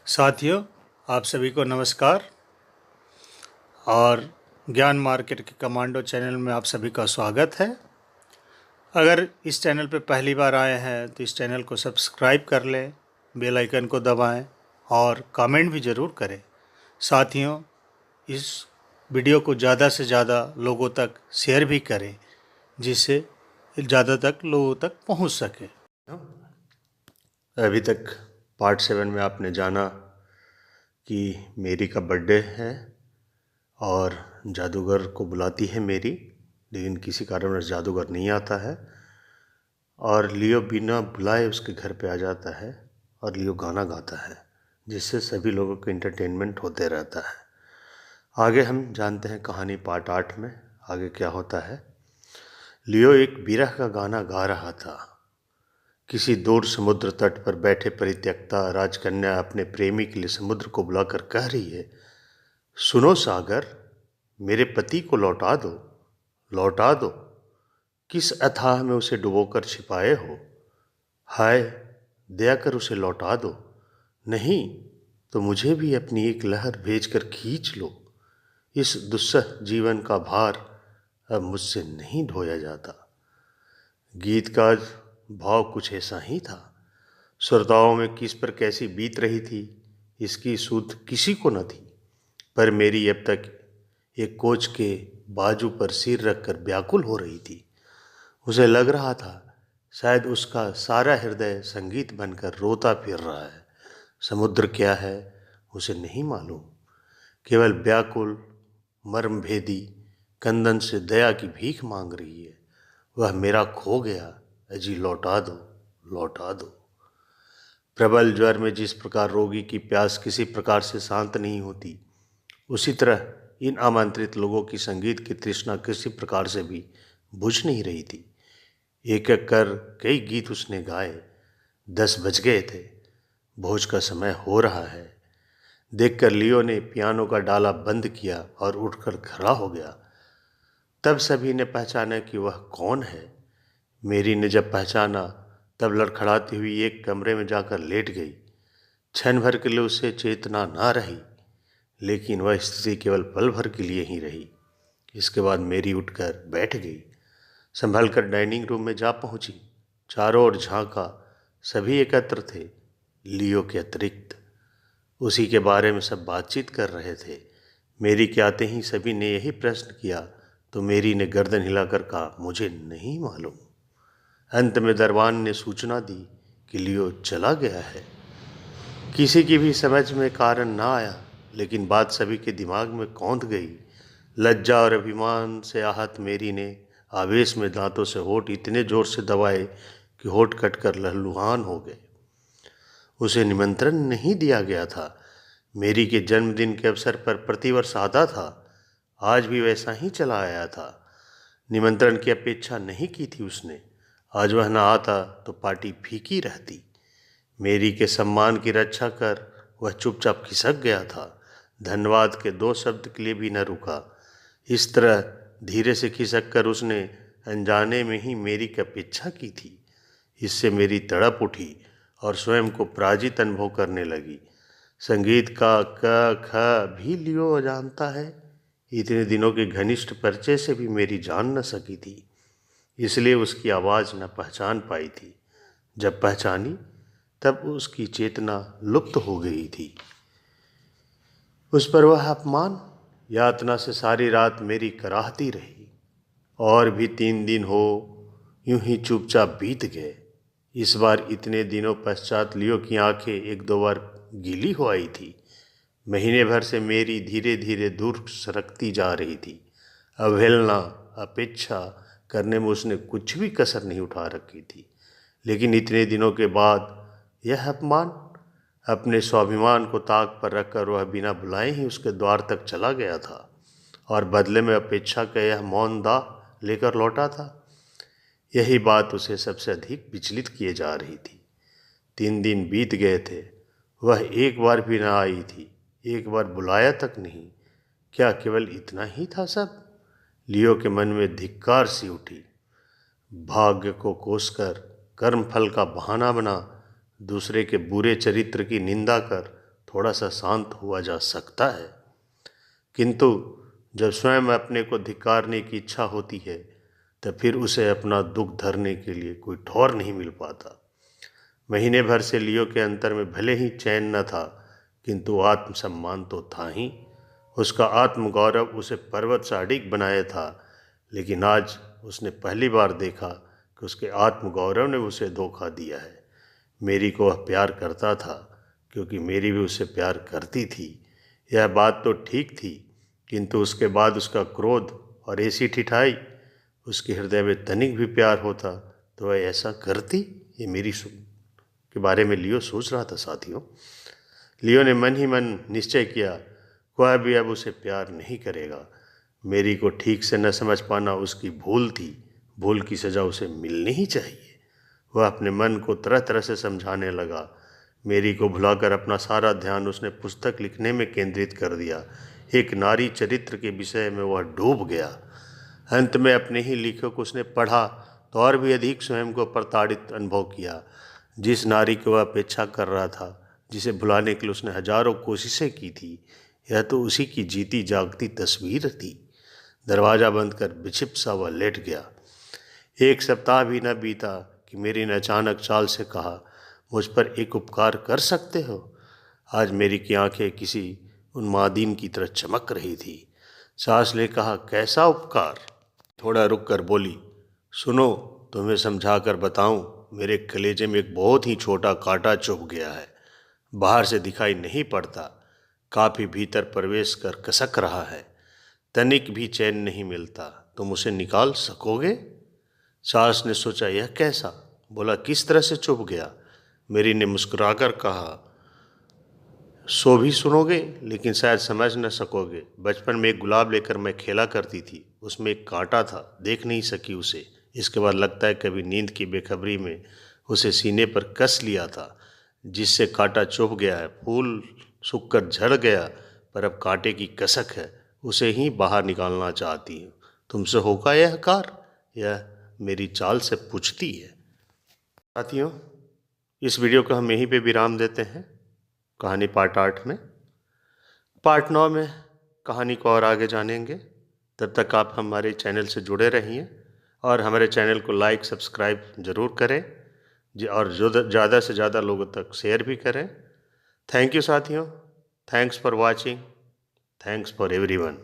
साथियों, आप सभी को नमस्कार और ज्ञान मार्केट के कमांडो चैनल में आप सभी का स्वागत है। अगर इस चैनल पर पहली बार आए हैं तो इस चैनल को सब्सक्राइब कर लें, बेल आइकन को दबाएं और कमेंट भी ज़रूर करें। साथियों, इस वीडियो को ज़्यादा से ज़्यादा लोगों तक शेयर भी करें जिससे ज़्यादा तक लोगों तक पहुंच सके। अभी तक पार्ट 7 में आपने जाना कि मेरी का बर्थडे है और जादूगर को बुलाती है मेरी, लेकिन किसी कारणवश जादूगर नहीं आता है और लियो बिना बुलाए उसके घर पे आ जाता है और लियो गाना गाता है जिससे सभी लोगों को एंटरटेनमेंट होते रहता है। आगे हम जानते हैं कहानी पार्ट 8 में आगे क्या होता है। लियो एक विरह का गाना गा रहा था। किसी दूर समुद्र तट पर बैठे परित्यक्ता राजकन्या अपने प्रेमी के लिए समुद्र को बुलाकर कह रही है, सुनो सागर, मेरे पति को लौटा दो, लौटा दो। किस अथाह में उसे डुबोकर छिपाए हो। हाय, दया कर उसे लौटा दो। नहीं तो मुझे भी अपनी एक लहर भेजकर खींच लो। इस दुस्सह जीवन का भार अब मुझसे नहीं ढोया जाता। गीत का भाव कुछ ऐसा ही था। श्रोताओं में किस पर कैसी बीत रही थी इसकी सूझ किसी को न थी, पर मेरी अब तक एक कोच के बाजू पर सिर रखकर व्याकुल हो रही थी। उसे लग रहा था शायद उसका सारा हृदय संगीत बनकर रोता फिर रहा है। समुद्र क्या है उसे नहीं मालूम, केवल व्याकुल मर्मभेदी कंदन से दया की भीख मांग रही है। वह मेरा खो गया, अजी लौटा दो, लौटा दो। प्रबल ज्वर में जिस प्रकार रोगी की प्यास किसी प्रकार से शांत नहीं होती, उसी तरह इन आमंत्रित लोगों की संगीत की तृष्णा किसी प्रकार से भी बुझ नहीं रही थी। एक एक कर कई गीत उसने गाए। 10 बज गए थे। भोज का समय हो रहा है। देखकर लियो ने पियानो का डाला बंद किया और उठकर खड़ा हो गया। तब सभी ने पहचाना कि वह कौन है। मेरी ने जब पहचाना तब लड़खड़ाती हुई एक कमरे में जाकर लेट गई। क्षण भर के लिए उसे चेतना ना रही, लेकिन वह स्थिति केवल पल भर के लिए ही रही। इसके बाद मेरी उठकर बैठ गई, संभल कर डाइनिंग रूम में जा पहुंची। चारों ओर झांका, सभी एकत्र थे, लियो के अतिरिक्त। उसी के बारे में सब बातचीत कर रहे थे। मेरी के आते ही सभी ने यही प्रश्न किया तो मेरी ने गर्दन हिलाकर कहा, मुझे नहीं मालूम। अंत में दरबान ने सूचना दी कि लियो चला गया है। किसी की भी समझ में कारण ना आया, लेकिन बात सभी के दिमाग में कौंध गई। लज्जा और अभिमान से आहत मेरी ने आवेश में दांतों से होठ इतने जोर से दबाए कि होठ कटकर लहलुहान हो गए। उसे निमंत्रण नहीं दिया गया था। मेरी के जन्मदिन के अवसर पर प्रतिवर्ष आता था, आज भी वैसा ही चला आया था। निमंत्रण की अपेक्षा नहीं की थी उसने। आज वह न आता तो पार्टी फीकी रहती। मेरी के सम्मान की रक्षा कर वह चुपचाप खिसक गया था। धन्यवाद के 2 शब्द के लिए भी न रुका। इस तरह धीरे से खिसक कर उसने अनजाने में ही मेरी की अपेक्षा की थी। इससे मेरी तड़प उठी और स्वयं को पराजित अनुभव करने लगी। संगीत का क ख भी लियो जानता है। इतने दिनों के घनिष्ठ परिचय से भी मेरी जान न सकी थी, इसलिए उसकी आवाज़ न पहचान पाई थी। जब पहचानी तब उसकी चेतना लुप्त हो गई थी। उस पर वह अपमान यातना से सारी रात मेरी कराहती रही। और भी 3 दिन हो यूं ही चुपचाप बीत गए। इस बार इतने दिनों पश्चात लियो की आंखें 1-2 बार गीली हो आई थी। महीने भर से मेरी धीरे धीरे दूर सरकती जा रही थी। अवहेलना अपेक्षा करने में उसने कुछ भी कसर नहीं उठा रखी थी, लेकिन इतने दिनों के बाद यह अपमान। अपने स्वाभिमान को ताक पर रखकर वह बिना बुलाए ही उसके द्वार तक चला गया था और बदले में अपेक्षा का यह मौन दाह लेकर लौटा था। यही बात उसे सबसे अधिक विचलित किए जा रही थी। 3 दिन बीत गए थे, वह एक बार भी ना आई थी, एक बार बुलाया तक नहीं। क्या केवल इतना ही था सब? लियो के मन में धिक्कार सी उठी। भाग्य को कोसकर कर्मफल का बहाना बना दूसरे के बुरे चरित्र की निंदा कर थोड़ा सा शांत हुआ जा सकता है, किंतु जब स्वयं अपने को धिक्कारने की इच्छा होती है तब फिर उसे अपना दुख धरने के लिए कोई ठौर नहीं मिल पाता। महीने भर से लियो के अंतर में भले ही चैन न था, किंतु आत्मसम्मान तो था ही। उसका आत्मगौरव उसे पर्वत सा अडिग बनाया था, लेकिन आज उसने पहली बार देखा कि उसके आत्मगौरव ने उसे धोखा दिया है। मेरी को वह प्यार करता था क्योंकि मेरी भी उसे प्यार करती थी। यह बात तो ठीक थी, किंतु उसके बाद उसका क्रोध और ऐसी ठिठाई। उसके हृदय में तनिक भी प्यार होता तो वह ऐसा करती? ये मेरी के बारे में लियो सोच रहा था साथियों। लियो ने मन ही मन निश्चय किया वह भी अब उसे प्यार नहीं करेगा। मेरी को ठीक से न समझ पाना उसकी भूल थी, भूल की सज़ा उसे मिलनी ही चाहिए। वह अपने मन को तरह तरह से समझाने लगा। मेरी को भुलाकर अपना सारा ध्यान उसने पुस्तक लिखने में केंद्रित कर दिया। एक नारी चरित्र के विषय में वह डूब गया। अंत में अपने ही लिखे को उसने पढ़ा तो और भी अधिक स्वयं को प्रताड़ित अनुभव किया। जिस नारी को वह अपेक्षा कर रहा था, जिसे भुलाने के लिए उसने हजारों कोशिशें की थी, यह तो उसी की जीती जागती तस्वीर थी। दरवाज़ा बंद कर बिछिप सा वह लेट गया। एक सप्ताह भी न बीता कि मेरी ने अचानक चाल से कहा, मुझ पर एक उपकार कर सकते हो? आज मेरी की आंखें किसी उन्मादीन की तरह चमक रही थी। सास ने कहा, कैसा उपकार? थोड़ा रुक कर बोली, सुनो तुम्हें समझा कर बताऊं, मेरे कलेजे में एक बहुत ही छोटा कांटा चुभ गया है। बाहर से दिखाई नहीं पड़ता, काफ़ी भीतर प्रवेश कर कसक रहा है। तनिक भी चैन नहीं मिलता। तुम उसे निकाल सकोगे? सास ने सोचा, यह कैसा? बोला, किस तरह से चुभ गया? मेरी ने मुस्कुराकर कहा, सो भी सुनोगे लेकिन शायद समझ न सकोगे। बचपन में एक गुलाब लेकर मैं खेला करती थी, उसमें एक कांटा था, देख नहीं सकी उसे। इसके बाद लगता है कभी नींद की बेखबरी में उसे सीने पर कस लिया था, जिससे कांटा चुभ गया है। फूल सूख कर झड़ गया, पर अब कांटे की कसक है, उसे ही बाहर निकालना चाहती हूँ। तुमसे होगा यह कार्य? यह मेरी चाल से पूछती है। साथियों, इस वीडियो को हम यहीं पे विराम देते हैं, कहानी पार्ट 8 में। पार्ट 9 में कहानी को और आगे जानेंगे। तब तक आप हमारे चैनल से जुड़े रहिए और हमारे चैनल को लाइक सब्सक्राइब ज़रूर करें और ज़्यादा से ज़्यादा लोगों तक शेयर भी करें। थैंक यू साथियों, thanks for watching, thanks for everyone.